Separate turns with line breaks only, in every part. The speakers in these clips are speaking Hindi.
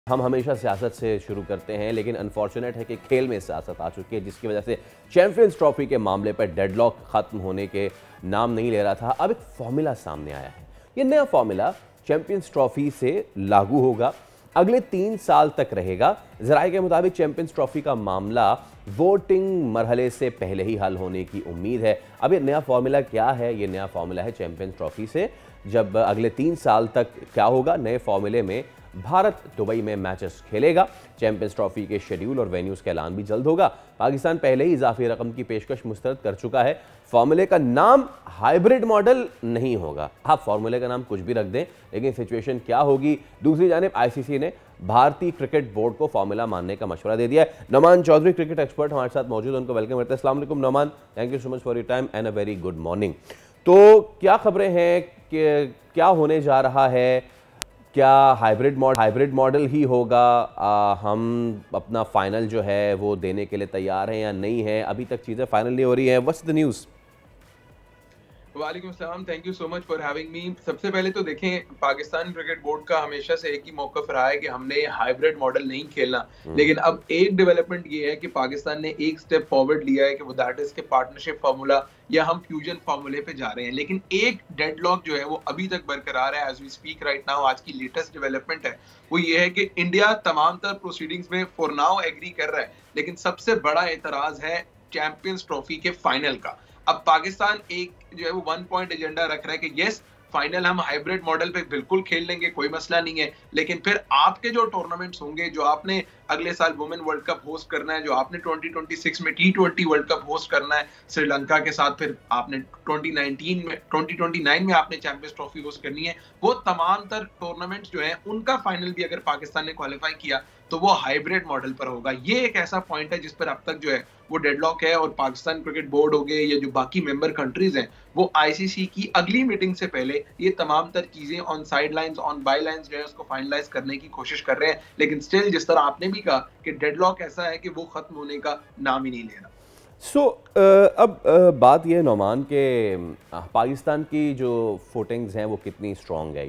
हम हमेशा सियासत से शुरू करते हैं, लेकिन अनफॉर्चुनेट है कि खेल में सियासत आ चुकी है, जिसकी वजह से चैंपियंस ट्रॉफी के मामले पर डेडलॉक खत्म होने के नाम नहीं ले रहा था। अब एक फॉर्मूला सामने आया है। ये नया फॉर्मूला चैंपियंस ट्रॉफी से लागू होगा, अगले 3 साल तक रहेगा। जराये के मुताबिक चैंपियंस ट्रॉफी का मामला वोटिंग मरहले से पहले ही हल होने की उम्मीद है। अब ये नया फॉर्मूला क्या है? ये नया फॉर्मूला है चैंपियंस ट्रॉफी से जब अगले 3 साल तक क्या होगा। नए फॉर्मूले में भारत दुबई में मैचेस खेलेगा। चैंपियंस ट्रॉफी के शेड्यूल और वेन्यूज का ऐलान भी जल्द होगा। पाकिस्तान पहले ही इजाफी रकम की पेशकश मुस्तरद कर चुका है। फॉर्मूले का नाम हाइब्रिड मॉडल नहीं होगा। आप फॉर्मूले का नाम कुछ भी रख दें, लेकिन सिचुएशन क्या होगी? दूसरी जानिब आईसीसी ने भारतीय क्रिकेट बोर्ड को फॉर्मूला मानने का मशवरा दे दिया है। नोमान चौधरी क्रिकेट एक्सपर्ट हमारे साथ मौजूद, उनको वेलकम करते हैं। अस्सलाम वालेकुम Noman, thank you so much for your time and a very good morning. तो क्या खबरें हैं कि क्या होने जा रहा है? क्या हाइब्रिड मॉडल ही होगा? हम अपना फाइनल जो है वो देने के लिए तैयार हैं या नहीं है? अभी तक चीज़ें फाइनल नहीं हो रही हैं। What's the news?
वालेकुम सलाम, thank you so much for having me. सबसे पहले तो देखें, पाकिस्तान क्रिकेट बोर्ड का हमेशा से एक ही मौकफ रहा है कि हमने हाइब्रिड मॉडल नहीं खेलना। लेकिन अब एक डेवलपमेंट ये है कि पाकिस्तान ने एक स्टेप फॉरवर्ड लिया है कि वो दैट इज के पार्टनरशिप फार्मूला या हम फ्यूजन फार्मूले पे जा रहे हैं। लेकिन एक डेडलॉक जो है वो अभी तक बरकरार है as we speak right now. आज की लेटेस्ट डेवलपमेंट है वो ये है कि इंडिया तमाम तर प्रोसीडिंग्स में फॉर नाउ एग्री कर रहा है, लेकिन सबसे बड़ा एतराज है चैंपियंस ट्रॉफी के फाइनल का। अब पाकिस्तान एक जो है वो 1 पॉइंट एजेंडा रख रहा है कि यस फाइनल हम हाइब्रिड मॉडल पे बिल्कुल खेल लेंगे, कोई मसला नहीं है, लेकिन फिर आपके जो टूर्नामेंट्स होंगे, जो आपने अगले साल वुमेन वर्ल्ड कप होस्ट करना है, जो आपने 2026 में T20 वर्ल्ड कप होस्ट करना है श्रीलंका के साथ, फिर आपने 2029 में आपने चैंपियंस ट्रॉफी होस्ट करनी है, वो तमाम तर टूर्नामेंट्स जो है उनका फाइनल भी अगर पाकिस्तान ने क्वालिफाई किया तो वो हाइब्रिड मॉडल पर होगा। ये एक ऐसा पॉइंट है जिस पर अब तक जो है वो डेडलॉक है, और पाकिस्तान क्रिकेट बोर्ड हो गए या जो बाकी मेंबर कंट्रीज हैं वो आईसीसी की अगली मीटिंग से पहले ये तमाम तर चीजें on sidelines on bylines जो है उसको फाइनलाइज करने की कोशिश कर रहे हैं। लेकिन स्टिल जिस तरह आपने भी कहा कि डेडलॉक ऐसा है कि वो खत्म होने का नाम ही नहीं ले रहा।
अब बात यह है नोमान के पाकिस्तान की जो फुटिंग्स हैं वो कितनी स्ट्रॉन्ग है।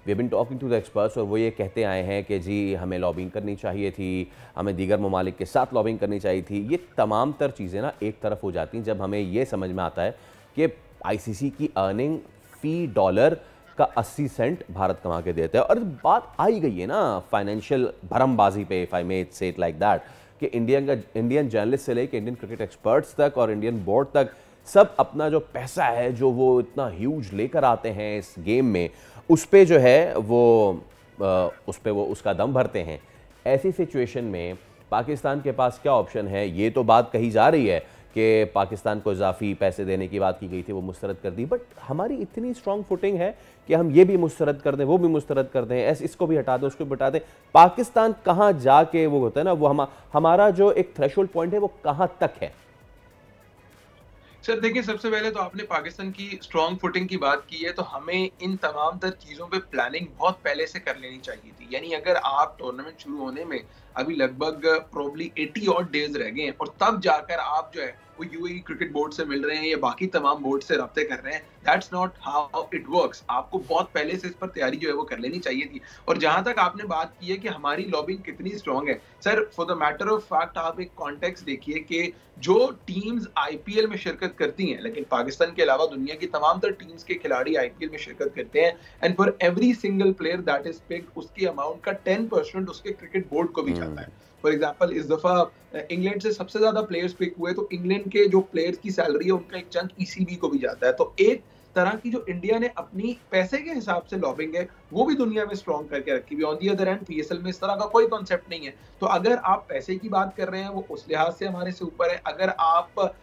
We have been talking to the experts, और वो ये कहते आए हैं कि जी हमें लॉबिंग करनी चाहिए थी, हमें दीगर ममालिक के साथ लॉबिंग करनी चाहिए थी। ये तमाम तर चीज़ें ना एक तरफ हो जाती हैं जब हमें ये समझ में आता है कि आईसीसी की अर्निंग फ़ी डॉलर का 80 सेंट भारत कमा के देता है। और बात आई गई है ना फाइनेंशियल भरमबाजी पे, इफ आई मे से इट लाइक दैट, कि इंडियन जर्नलिस्ट से लेकर इंडियन क्रिकेट एक्सपर्ट्स तक और इंडियन बोर्ड तक सब अपना जो पैसा है जो वो इतना ह्यूज लेकर आते हैं इस गेम में, उस पे जो है वो उस पे वो उसका दम भरते हैं। ऐसी सिचुएशन में पाकिस्तान के पास क्या ऑप्शन है? ये तो बात कही जा रही है कि पाकिस्तान को इजाफी पैसे देने की बात की गई थी, वो मुस्तरद कर दी, बट हमारी इतनी स्ट्रॉन्ग फुटिंग है कि हम ये भी मुस्तरद कर दें, वो भी मुस्तरद कर दें, ऐसे इसको भी हटा दें, उसको भी हटा दें। पाकिस्तान कहाँ जाके वो होता है ना, वो हमारा जो एक थ्रेशोल्ड पॉइंट है वो कहाँ तक है?
सर देखिए, सबसे पहले तो आपने पाकिस्तान की स्ट्रॉन्ग फुटिंग की बात की है, तो हमें इन तमाम तर चीज़ों पे प्लानिंग बहुत पहले से कर लेनी चाहिए थी। यानी अगर आप टूर्नामेंट शुरू होने में अभी लगभग प्रोबब्ली 80 ऑड डेज रह गए हैं और तब जाकर आप जो है वो यूएई क्रिकेट बोर्ड से मिल रहे हैं या बाकी तमाम बोर्ड से रब्ते कर रहे हैं, that's not how it works. आपको बहुत पहले से इस पर तैयारी जो है वो कर लेनी चाहिए थी। और जहां तक आपने बात की है कि हमारी लॉबिंग कितनी स्ट्रांग है, sir for the matter of fact आप एक कॉन्टेक्स्ट देखिए कि जो टीम्स आईपीएल में शिरकत करती हैं, लेकिन पाकिस्तान के अलावा दुनिया की तमाम तर टीम्स के खिलाड़ी आईपीएल में शिरकत करते हैं, and for every single player that is picked उसके अमाउंट का 10% उसके क्रिकेट बोर्ड को भी जाता है। फॉर एग्जाम्पल इस दफा इंग्लैंड से सबसे ज्यादा प्लेयर्स पिक हुए, तो इंग्लैंड के जो प्लेयर्स की सैलरी है उनका एक चंक ईसीबी को भी जाता है। तो एक तरह की जो इंडिया ने अपनी पैसे के हिसाब से लॉबिंग है वो भी दुनिया में स्ट्रॉन्ग करके रखी हुई। On the other hand PSL में इस तरह का कोई कॉन्सेप्ट नहीं है। तो अगर आप पैसे की बात कर रहे हैं वो उस लिहाज से हमारे से ऊपर है। अगर आप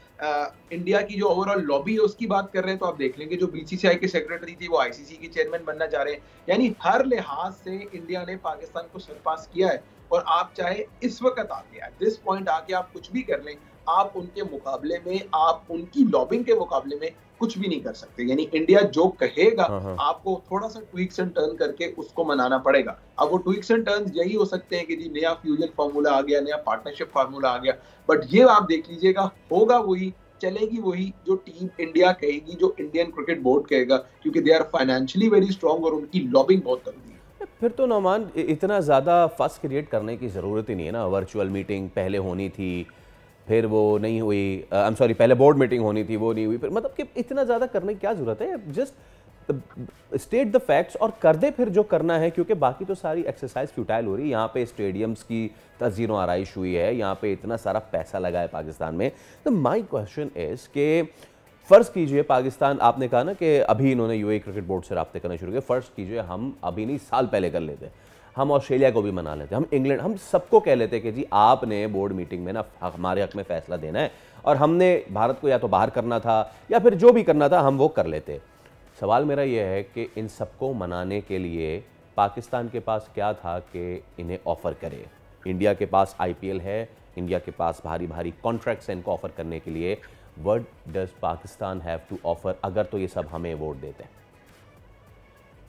इंडिया की जो ओवरऑल लॉबी है उसकी बात कर रहे हैं तो आप देख लेंगे जो बीसीसीआई के सेक्रेटरी थी वो आईसीसी की चेयरमैन बनना चाह रहे हैं। यानी हर लिहाज से इंडिया ने पाकिस्तान को सरपास किया है। और आप चाहे इस वक्त आके एट दिस पॉइंट आके आप कुछ भी कर लें, आप उनके मुकाबले में, आप उनकी लॉबिंग के मुकाबले में कुछ भी नहीं कर सकते। यानी इंडिया जो कहेगा आपको थोड़ा सा ट्विक्स एंड टर्न करके उसको मनाना पड़ेगा। अब वो ट्विक्स एंड टर्न यही हो सकते हैं कि जी नया फ्यूजन फार्मूला आ गया, नया पार्टनरशिप फार्मूला आ गया, बट ये आप देख लीजिएगा होगा वही, चलेगी वही जो टीम इंडिया कहेगी, जो इंडियन क्रिकेट बोर्ड कहेगा, क्योंकि they are financially very strong और उनकी लॉबिंग बहुत तगड़ी है।
फिर तो नौमान इतना ज़्यादा फस क्रिएट करने की ज़रूरत ही नहीं है ना। वर्चुअल मीटिंग पहले होनी थी, फिर वो नहीं हुई, आई एम सॉरी, पहले बोर्ड मीटिंग होनी थी, वो नहीं हुई, फिर मतलब कि इतना ज़्यादा करने की क्या ज़रूरत है। जस्ट स्टेट द फैक्ट्स और कर दे फिर जो करना है, क्योंकि बाकी तो सारी एक्सरसाइज फ्यूटाइल हो रही है। यहाँ पे स्टेडियम्स की तज़ीन आराइश हुई है, यहाँ पे इतना सारा पैसा लगा है पाकिस्तान में। तो माई क्वेश्चन इज़ कि फ़र्ज़ कीजिए पाकिस्तान, आपने कहा ना कि अभी इन्होंने यूएई क्रिकेट बोर्ड से राब्ते करने शुरू किए, फ़र्ज़ कीजिए हम अभी नहीं साल पहले कर लेते, हम ऑस्ट्रेलिया को भी मना लेते, हम इंग्लैंड, हम सबको कह लेते कि जी आपने बोर्ड मीटिंग में ना हमारे हक़ में फ़ैसला देना है, और हमने भारत को या तो बाहर करना था या फिर जो भी करना था हम वो कर लेते। सवाल मेरा ये है कि इन सबको मनाने के लिए पाकिस्तान के पास क्या था कि इन्हें ऑफ़र करे। इंडिया के पास आईपीएल है, इंडिया के पास भारी भारी कॉन्ट्रैक्ट्स हैं इनको ऑफ़र करने के लिए। What does Pakistan have to offer अगर तो ये सब हमें वोट देते हैं?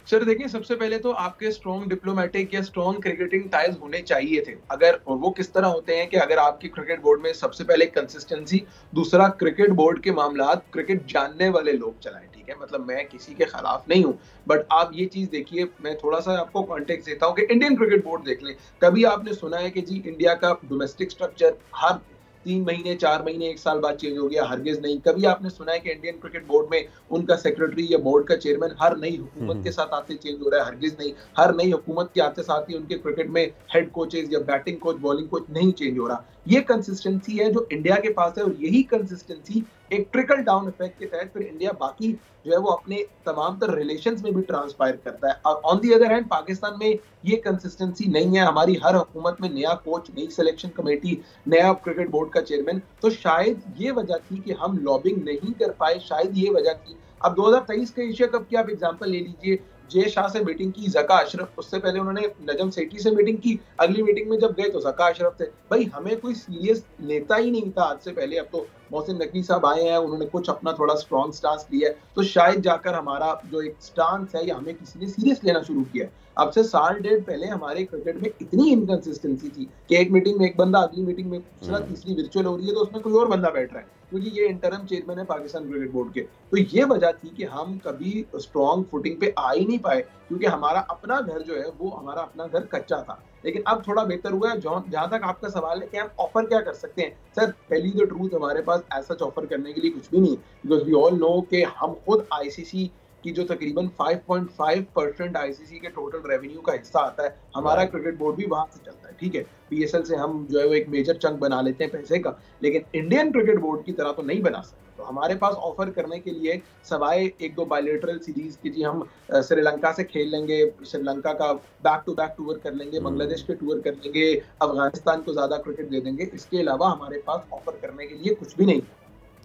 सर देखिए, सबसे पहले तो आपके स्ट्रॉन्ग डिप्लोमेटिक या स्ट्रॉन्ग क्रिकेटिंग टाइज होने चाहिए थे। अगर, और वो किस तरह होते हैं कि अगर आपकी क्रिकेट बोर्ड में सबसे पहले कंसिस्टेंसी, दूसरा क्रिकेट बोर्ड के मामलात क्रिकेट जानने वाले लोग चलाएं। ठीक है, मतलब मैं किसी के खिलाफ नहीं हूं, बट आप ये चीज देखिए, मैं थोड़ा सा आपको कॉन्टेक्स्ट देता हूं कि इंडियन क्रिकेट बोर्ड देख लें। कभी आपने सुना है कि जी इंडिया का डोमेस्टिक स्ट्रक्चर हर 3 महीने, 4 महीने, 1 साल बाद चेंज हो गया? हरगिज़ नहीं। कभी आपने सुना है कि इंडियन क्रिकेट बोर्ड में उनका सेक्रेटरी या बोर्ड का चेयरमैन हर नई हुकूमत के साथ आते चेंज हो रहा है? हरगिज़ नहीं। हर नई हुकूमत के आते साथ ही उनके क्रिकेट में हेड कोचेस या बैटिंग कोच, बॉलिंग कोच नहीं चेंज हो रहा। ये कंसिस्टेंसी है जो इंडिया के पास है, और यही कंसिस्टेंसी एक ट्रिकल डाउन इफेक्ट के तहत फिर इंडिया बाकी जो है वो अपने तमाम तर रिलेशंस में भी ट्रांसपायर करता है। और on the other hand Pakistan में ये कंसिस्टेंसी नहीं है। हमारी हर हुकूमत में नया कोच, नई सिलेक्शन कमेटी, नया क्रिकेट बोर्ड का चेयरमैन। तो शायद ये वजह थी कि हम लॉबिंग नहीं कर पाए, शायद ये वजह थी। अब 2023 के एशिया कप की आप एग्जांपल ले लीजिए। जे शाह से मीटिंग की ज़का अशरफ, उससे पहले उन्होंने नजम सेठी से मीटिंग की, अगली मीटिंग में जब गए तो ज़का अशरफ थे। भाई हमें कोई सीरियस लेता ही नहीं था आज से पहले। अब तो मोहसिन नकवी साहब आए हैं, उन्होंने कुछ अपना थोड़ा स्ट्रॉन्ग स्टांस लिया है, तो शायद जाकर हमारा जो एक स्टांस है या हमें किसी ने सीरियस लेना शुरू किया है। अब से साल डेढ़ पहले हमारे क्रिकेट में इतनी इनकंसिस्टेंसी थी कि एक मीटिंग में एक बंदा, अगली मीटिंग में दूसरा, तीसरी वर्चुअल हो रही है तो उसमें कोई और बंदा बैठ रहा है, क्योंकि ये इंटरम चेयरमैन है पाकिस्तान क्रिकेट बोर्ड के। तो ये वजह थी कि हम कभी स्ट्रॉन्ग फुटिंग पे आ ही नहीं पाए, क्योंकि हमारा अपना घर जो है वो, हमारा अपना घर कच्चा था। लेकिन अब थोड़ा बेहतर हुआ है। जहां तक आपका सवाल है कि हम ऑफर क्या कर सकते हैं, सर पहली द ट्रूथ हमारे पास ऐसा ऑफर करने के लिए कुछ भी नहीं, बिकॉज वी ऑल नो कि हम खुद आईसीसी की जो तकरीबन 5.5% आईसीसी के टोटल रेवेन्यू का हिस्सा आता है, हमारा क्रिकेट बोर्ड भी वहां से चलता है। ठीक है, पीएसएल से हम जो है वो एक मेजर चंक बना लेते हैं पैसे का, लेकिन इंडियन क्रिकेट बोर्ड की तरह तो नहीं बना सकते। तो हमारे पास ऑफर करने के लिए सवाए 1-2 बायलैटरल सीरीज की, जी हम श्रीलंका से खेल लेंगे, श्रीलंका का बैक टू बैक टूर कर लेंगे, बांग्लादेश के टूर कर लेंगे, अफगानिस्तान को ज्यादा क्रिकेट दे देंगे, इसके अलावा हमारे पास ऑफर करने के लिए कुछ भी नहीं।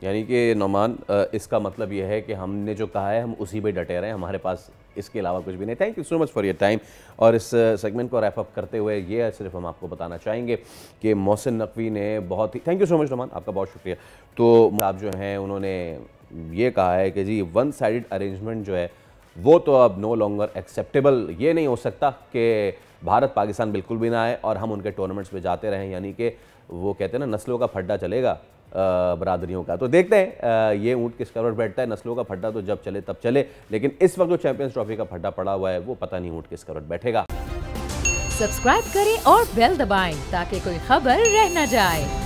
यानी कि नौमान, इसका मतलब यह है कि हमने जो कहा है हम उसी पे डटे रहे, हमारे पास इसके अलावा कुछ भी नहीं। Thank you so much for your time. और इस सेगमेंट को रैप अप करते हुए ये सिर्फ हम आपको बताना चाहेंगे कि मोहसिन नकवी ने बहुत ही, thank you so much Nauman, आपका बहुत शुक्रिया। तो आप जो हैं उन्होंने ये कहा है कि जी वन साइडेड अरेंजमेंट जो है वो तो अब नो लॉन्गर एक्सेप्टेबल। ये नहीं हो सकता कि भारत पाकिस्तान बिल्कुल भी ना आए और हम उनके टूर्नामेंट्स में जाते रहें, यानी कि वो कहते हैं ना नस्लों का फड्डा चलेगा बरादरियों का। तो देखते हैं ये ऊँट किस करवट बैठता है। नस्लों का फड्डा तो जब चले तब चले, लेकिन इस वक्त जो चैंपियंस ट्रॉफी का फड्डा पड़ा हुआ है वो पता नहीं ऊँट किस करवट बैठेगा।
सब्सक्राइब करें और बेल दबाएं ताकि कोई खबर रह न जाए।